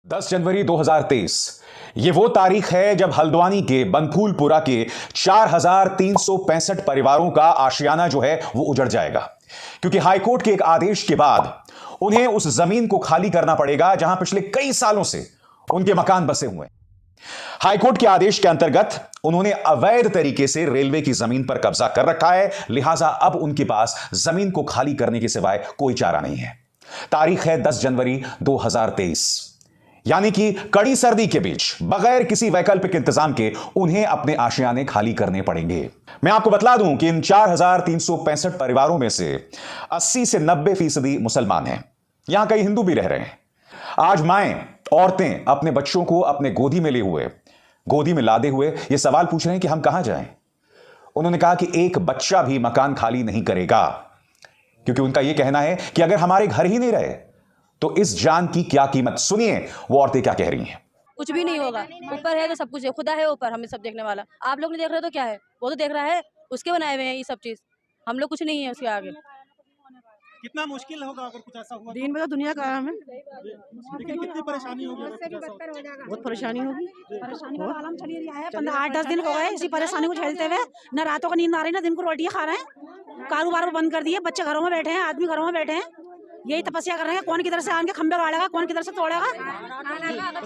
10 जनवरी 2023 ये वो तारीख है जब हल्द्वानी के बनफूलपुरा के 4,365 परिवारों का आशियाना जो है वो उजड़ जाएगा, क्योंकि हाईकोर्ट के एक आदेश के बाद उन्हें उस जमीन को खाली करना पड़ेगा जहां पिछले कई सालों से उनके मकान बसे हुए हैं। हाईकोर्ट के आदेश के अंतर्गत उन्होंने अवैध तरीके से रेलवे की जमीन पर कब्जा कर रखा है, लिहाजा अब उनके पास जमीन को खाली करने के सिवाय कोई चारा नहीं है। तारीख है 10 जनवरी 2023, यानी कि कड़ी सर्दी के बीच बगैर किसी वैकल्पिक इंतजाम के उन्हें अपने आशियाने खाली करने पड़ेंगे। मैं आपको बतला दूं कि इन 4,365 परिवारों में से 80 से 90% मुसलमान हैं। यहां कई हिंदू भी रह रहे हैं। आज माएं, औरतें अपने बच्चों को अपने गोदी में लादे हुए यह सवाल पूछ रहे हैं कि हम कहां जाएं। उन्होंने कहा कि एक बच्चा भी मकान खाली नहीं करेगा, क्योंकि उनका यह कहना है कि अगर हमारे घर ही नहीं रहे तो इस जान की क्या कीमत। सुनिए वो औरतें क्या कह रही हैं। कुछ भी नहीं होगा, ऊपर है तो सब कुछ है, खुदा है ऊपर, हमें सब देखने वाला। आप लोग नहीं देख रहे तो क्या है, वो तो देख रहा है, उसके बनाए हुए हैं ये सब चीज। हम लोग कुछ नहीं है उसके आगे। कितना मुश्किल होगा अगर कुछ ऐसा हुआ? दिन में तो दुनिया का है, लेकिन कितनी परेशानी होगी अगर कुछ ऐसा हो? बहुत परेशानी होगी। परेशानी का आलम चली रहा है। 15-8-10 दिन हो गए इसी परेशानी को झेलते हुए। न रातों को नींद आ रही, न दिन को रोटियां खा रहे हैं। कारोबार बंद कर दिए, बच्चे घरों में बैठे हैं, आदमी घरों में बैठे हैं। यही तपस्या कर रहे हैं, कौन किधर से आके खंबे गाड़ेगा, कौन किधर से तोड़ेगा।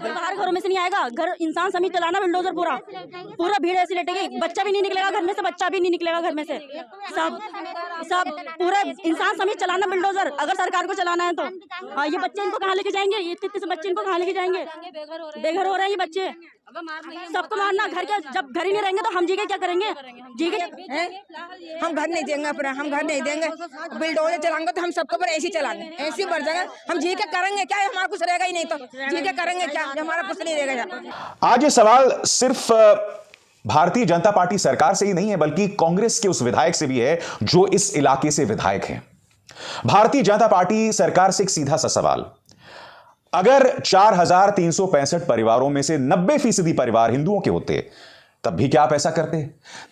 बाहर घरों में से नहीं आएगा, घर इंसान समेत चलाना, बिल्डोजर पूरा भीड़ ऐसी लेटेगी। बच्चा भी नहीं निकलेगा घर में से, बच्चा भी नहीं निकलेगा घर में से। सब पूरा इंसान समेत चलाना बिल्डोजर, अगर सरकार को चलाना है तो। हाँ, ये बच्चे इनको कहाँ लेके जाएंगे? ये इतने से बच्चे इनको कहाँ लेके जाएंगे? बेघर हो रहे हैं ये बच्चे। सबको मारना, घर के जब घर ही नहीं रहेंगे तो हम जी के क्या करेंगे? जी के हम घर नहीं देंगे अपना, हम घर नहीं देंगे। बिल्डोजर चलाएंगे तो हम सबको पर ऐसी चलाएंगे, ऐसी बढ़ जाएगा। हम जी के करेंगे क्या? हमारा कुछ रहेगा ही नहीं, तो जी के करेंगे क्या? हमारा कुछ नहीं रहेगा। आज ये सवाल सिर्फ भारतीय जनता पार्टी सरकार से ही नहीं है, बल्कि कांग्रेस के उस विधायक से भी है जो इस इलाके से विधायक हैं। भारतीय जनता पार्टी सरकार से एक सीधा सा सवाल, अगर 4,365 परिवारों में से 90% परिवार हिंदुओं के होते तब भी क्या आप ऐसा करते?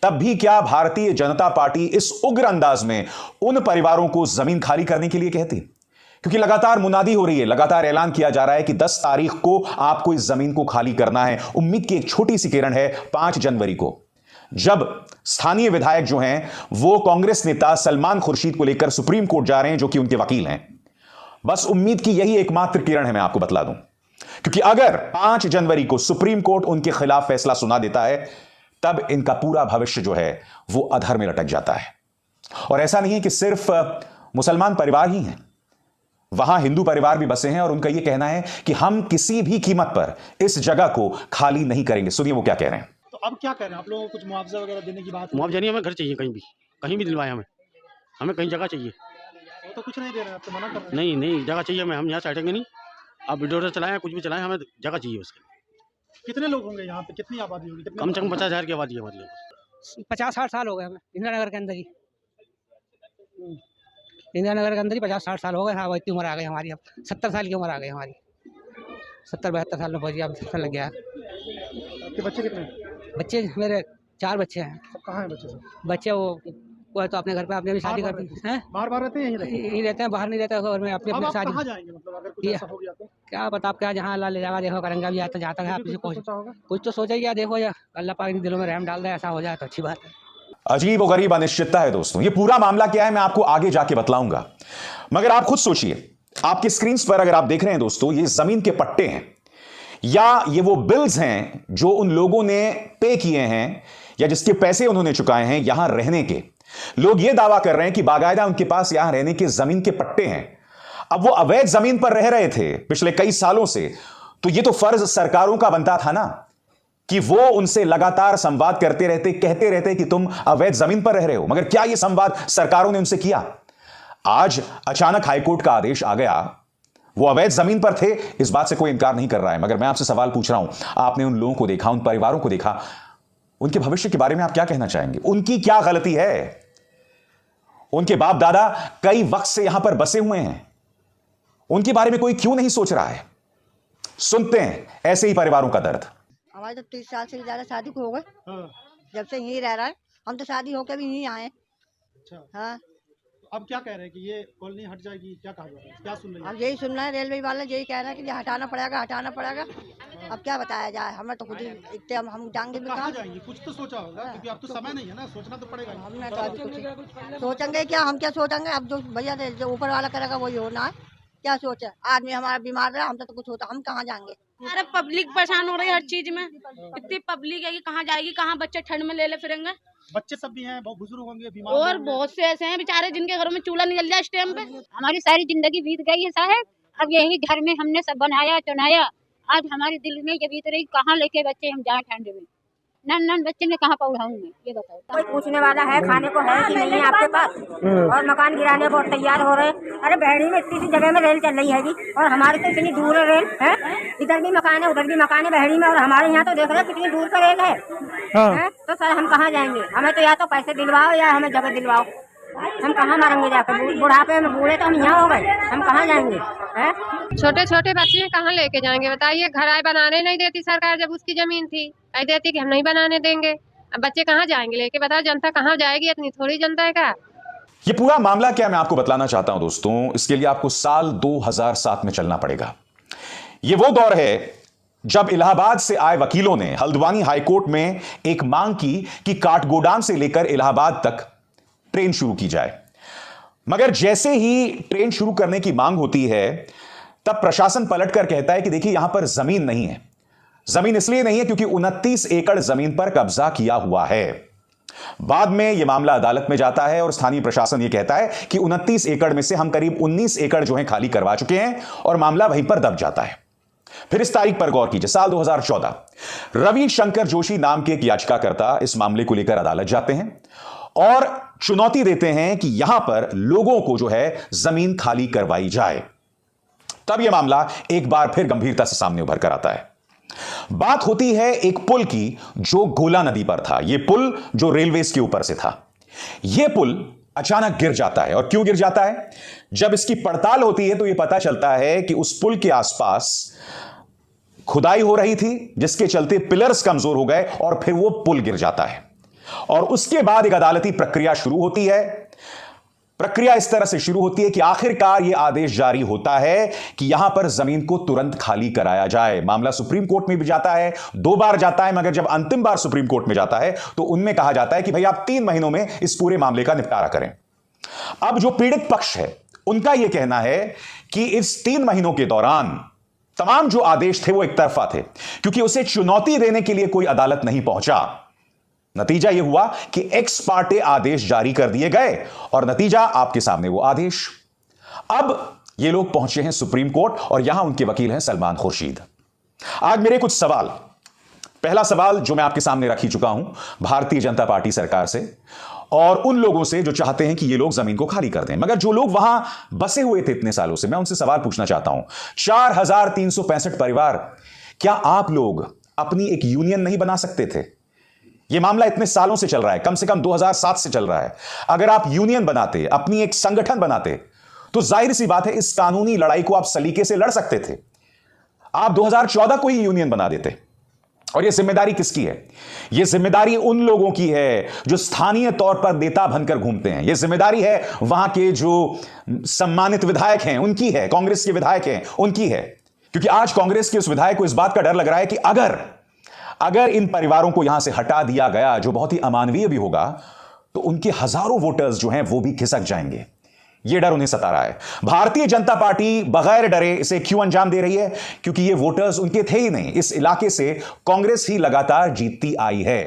तब भी क्या भारतीय जनता पार्टी इस उग्र अंदाज में उन परिवारों को जमीन खाली करने के लिए कहती? क्योंकि लगातार मुनादी हो रही है, लगातार ऐलान किया जा रहा है कि 10 तारीख को आपको इस जमीन को खाली करना है। उम्मीद की एक छोटी सी किरण है 5 जनवरी को, जब स्थानीय विधायक जो हैं वो कांग्रेस नेता सलमान खुर्शीद को लेकर सुप्रीम कोर्ट जा रहे हैं, जो कि उनके वकील हैं। बस उम्मीद की यही एकमात्र किरण है, मैं आपको बतला दूं, क्योंकि अगर 5 जनवरी को सुप्रीम कोर्ट उनके खिलाफ फैसला सुना देता है, तब इनका पूरा भविष्य जो है वो अधर में लटक जाता है। और ऐसा नहीं है कि सिर्फ मुसलमान परिवार ही हैं, वहां हिंदू परिवार भी बसे हैं और उनका यह कहना है कि हम किसी भी कीमत पर इस जगह को खाली नहीं करेंगे। सुनिए वो क्या कह रहे हैं। तो अब क्या कह रहे हैं आप लोगों को? कुछ मुआवजा वगैरह देने की बात? मुआवजा नहीं, हमें घर चाहिए, कहीं भी दिलवाए हमें कहीं जगह चाहिए। वो तो कुछ नहीं दे रहे हैं, आप तो मना कर रहे हैं। नहीं जगह चाहिए हमें, हम यहाँ से हटेंगे नहीं। आप बिल्डोजर चलाएं, कुछ भी चलाएं, हमें जगह चाहिए उसके। कितने लोग होंगे यहाँ पे? कितनी आबादी होगी? कम से कम 50,000 की आबादी है हमारी। 50-60 साल हो गए हमें इंदिरा नगर के अंदर ही। इंदिरा नगर के अंदर ही 50-60 साल हो गए। हाँ, वो इतनी उम्र आ गई हमारी, अब 70 साल की उम्र आ गई हमारी। 70-72 साल में पहुंची, अब 70 लग गया। आपके बच्चे कितने? बच्चे मेरे 4 बच्चे हैं। सब कहाँ हैं बच्चे सब? बच्चे वो तो अपने घर पे अपने भी शादी करते हैं। बाहर रहते हैं? यहीं रहते हैं, बाहर नहीं रहते घर में। अपने शादी कहाँ जाएंगे मतलब अगर कुछ ऐसा हो गया तो? क्या पता, आप क्या जहाँ अल्लाह ले जाएगा, देखो करेंगे। भी आता जाता है, आप कुछ तो सोचा ही, या देखो या अल्लाह पाक के दिलों में रहम डाल दे, ऐसा हो जाए तो अच्छी बात है। अजीब और गरीब अनिश्चितता है दोस्तों। ये पूरा मामला क्या है मैं आपको आगे जाके बतलाऊंगा, मगर आप खुद सोचिए। आपके स्क्रीन पर अगर आप देख रहे हैं दोस्तों, ये जमीन के पट्टे हैं या ये वो बिल्स हैं जो उन लोगों ने पे किए हैं या जिसके पैसे उन्होंने चुकाए हैं यहां रहने के। लोग ये दावा कर रहे हैं कि बाकायदा उनके पास यहां रहने के जमीन के पट्टे हैं। अब वो अवैध जमीन पर रह रहे थे पिछले कई सालों से, तो ये तो फर्ज सरकारों का बनता था ना कि वो उनसे लगातार संवाद करते रहते, कहते रहते कि तुम अवैध जमीन पर रह रहे हो। मगर क्या यह संवाद सरकारों ने उनसे किया? आज अचानक हाईकोर्ट का आदेश आ गया। वो अवैध जमीन पर थे, इस बात से कोई इंकार नहीं कर रहा है, मगर मैं आपसे सवाल पूछ रहा हूं, आपने उन लोगों को देखा, उन परिवारों को देखा, उनके भविष्य के बारे में आप क्या कहना चाहेंगे? उनकी क्या गलती है? उनके बाप दादा कई वक्त से यहां पर बसे हुए हैं, उनके बारे में कोई क्यों नहीं सोच रहा है? सुनते हैं ऐसे ही परिवारों का दर्द। हमारे तो 30 साल से ज्यादा शादी को हो गए, जब से यहीं रह रहा है। हम तो शादी होकर भी यहीं आए। अच्छा। हाँ, अब क्या कह रहे हैं कि ये कॉलोनी हट जाएगी, क्या कहा जा रहा है, क्या सुन रही है? अब यही सुन रहे हैं, रेलवे वाले यही कह रहे हैं कि ये हटाना पड़ेगा हटाना पड़ेगा। अब क्या बताया जाए, हमें तो खुद ही इतने हम जाएंगे भी कहाँ कहाँ। जाएंगी, कुछ तो सोचा होगा, क्योंकि अब तो समय नहीं है ना, सोचना तो पड़ेगा ही। हमने तो अभी कुछ सोचेंगे क्या, हम क्या सोचेंगे, अब जो भैया जो ऊपर वाला करेगा वही होना है। क्या सोचे, आदमी हमारा बीमार रहा, हमसे तो कुछ होता, हम कहाँ जाएंगे। अरे पब्लिक परेशान हो रही है हर चीज में, इतनी पब्लिक है कि कहाँ जाएगी, कहाँ बच्चे ठंड में ले फिरेंगे। बच्चे सब भी हैं, बहुत बुजुर्ग होंगे, बीमार और होंगे। बहुत से ऐसे हैं बेचारे जिनके घरों में चूल्हा नहीं जल जाए इस टाइम पे। हमारी सारी जिंदगी बीत गई है साहब, अब यही घर में हमने सब बनाया चुनाया, आज हमारे दिल में ये बीत रही, कहाँ लेके बच्चे हम जाए ठंड में, नन बच्चे में कहाँ पढ़ाऊँ मैं, ये बताओ। कोई पूछने वाला है, खाने को है कि नहीं है आपके पास, और मकान गिराने को तैयार हो रहे। अरे बहड़ी में इतनी सी जगह में रेल चल रही है जी, और हमारे तो इतनी दूर है रेल है, इधर भी मकान है उधर भी मकान है बहड़ी में, और हमारे यहाँ तो देख रहे हैं कितनी दूर का रेल है। तो सर हम कहाँ जाएंगे, हमें तो या तो पैसे दिलवाओ या हमें जगह दिलवाओ, हम कहाँ मारेंगे जाकर, बुढ़ापे में बूढ़े तो हम यहाँ हो गए, हम कहाँ जाएंगे हैं। छोटे छोटे बच्चे कहाँ लेके जाएंगे बताइए, घर आए बनाने नहीं देती सरकार, जब उसकी जमीन थी कह देती कि हम नहीं बनाने देंगे, अब बच्चे कहाँ जाएंगे लेके, बताओ जनता कहाँ जाएगी, इतनी थोड़ी जनता है का। ये पूरा मामला क्या मैं आपको बतलाना चाहता हूं दोस्तों, इसके लिए आपको साल 2007 में चलना पड़ेगा। ये वो दौर है जब इलाहाबाद से आए वकीलों ने हल्द्वानी हाईकोर्ट में एक मांग की कि काठगोदाम से लेकर इलाहाबाद तक ट्रेन शुरू की जाए। मगर जैसे ही ट्रेन शुरू करने की मांग होती है तब प्रशासन पलटकर कहता है कि देखिए यहां पर जमीन नहीं है। जमीन इसलिए नहीं है क्योंकि 29 एकड़ जमीन पर कब्जा किया हुआ है। बाद में यह मामला अदालत में जाता है और स्थानीय प्रशासन यह कहता है कि 29 एकड़ में से हम करीब 19 एकड़ जो है खाली करवा चुके हैं, और मामला वहीं पर दब जाता है। फिर इस तारीख पर गौर कीजिए, साल 2014, रविशंकर जोशी नाम के एक याचिकाकर्ता इस मामले को लेकर अदालत जाते हैं और चुनौती देते हैं कि यहां पर लोगों को जो है जमीन खाली करवाई जाए। तब यह मामला एक बार फिर गंभीरता से सामने उभर कर आता है। बात होती है एक पुल की जो गोला नदी पर था। यह पुल जो रेलवेज के ऊपर से था, यह पुल अचानक गिर जाता है। और क्यों गिर जाता है? जब इसकी पड़ताल होती है तो यह पता चलता है कि उस पुल के आसपास खुदाई हो रही थी, जिसके चलते पिलर्स कमजोर हो गए और फिर वो पुल गिर जाता है। और उसके बाद एक अदालती प्रक्रिया शुरू होती है। प्रक्रिया इस तरह से शुरू होती है कि आखिरकार यह आदेश जारी होता है कि यहां पर जमीन को तुरंत खाली कराया जाए। मामला सुप्रीम कोर्ट में भी जाता है, 2 बार जाता है, मगर जब अंतिम बार सुप्रीम कोर्ट में जाता है तो उनमें कहा जाता है कि भाई आप 3 महीनों में इस पूरे मामले का निपटारा करें। अब जो पीड़ित पक्ष है उनका यह कहना है कि इस 3 महीनों के दौरान तमाम जो आदेश थे वो एक तरफा थे, क्योंकि उसे चुनौती देने के लिए कोई अदालत नहीं पहुंचा। नतीजा यह हुआ कि एक्स पार्टे आदेश जारी कर दिए गए और नतीजा आपके सामने वो आदेश। अब ये लोग पहुंचे हैं सुप्रीम कोर्ट और यहां उनके वकील हैं सलमान खुर्शीद। आज मेरे कुछ सवाल, पहला सवाल जो मैं आपके सामने रख ही चुका हूं भारतीय जनता पार्टी सरकार से और उन लोगों से जो चाहते हैं कि ये लोग जमीन को खाली कर दें। मगर जो लोग वहां बसे हुए थे इतने सालों से, मैं उनसे सवाल पूछना चाहता हूं, 4365 परिवार, क्या आप लोग अपनी एक यूनियन नहीं बना सकते थे? यह मामला इतने सालों से चल रहा है, कम से कम 2007 से चल रहा है। अगर आप यूनियन बनाते, अपनी एक संगठन बनाते, तो जाहिर सी बात है इस कानूनी लड़ाई को आप सलीके से लड़ सकते थे। आप 2014 को ही यूनियन बना देते। और यह जिम्मेदारी किसकी है? यह जिम्मेदारी उन लोगों की है जो स्थानीय तौर पर नेता बनकर घूमते हैं। यह जिम्मेदारी है वहां के जो सम्मानित विधायक हैं उनकी है, कांग्रेस के विधायक हैं उनकी है। क्योंकि आज कांग्रेस के उस विधायक को इस बात का डर लग रहा है कि अगर इन परिवारों को यहां से हटा दिया गया, जो बहुत ही अमानवीय भी होगा, तो उनके हजारों वोटर्स जो हैं वो भी खिसक जाएंगे। यह डर उन्हें सता रहा है। भारतीय जनता पार्टी बगैर डरे इसे क्यों अंजाम दे रही है? क्योंकि ये वोटर्स उनके थे ही नहीं। इस इलाके से कांग्रेस ही लगातार जीतती आई है।